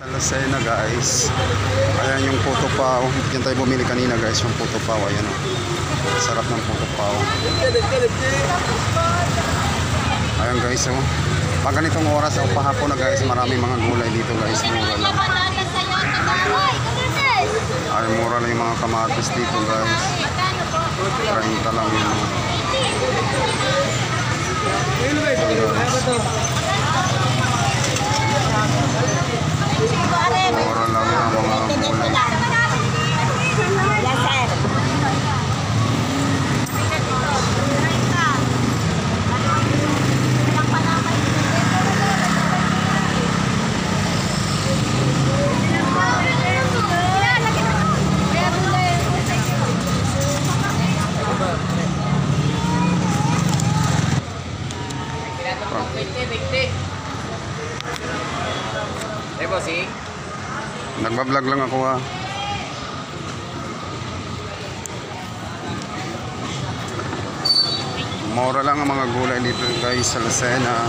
Sa Lucena guys, ayan yung puto pao. Diyan tayo bumili kanina guys, yung puto pao. Ayan o, sarap ng puto pao. Ayan guys o, pag ganitong oras o pahapon na guys, marami mga gulay dito guys. Mura lang. Ay, mura lang yung mga kamatis dito guys. 30 lang yun. Mura lang ang mga gulay. Nagbablog lang ako ha. Mura lang ang mga gulay dito guys sa Lucena.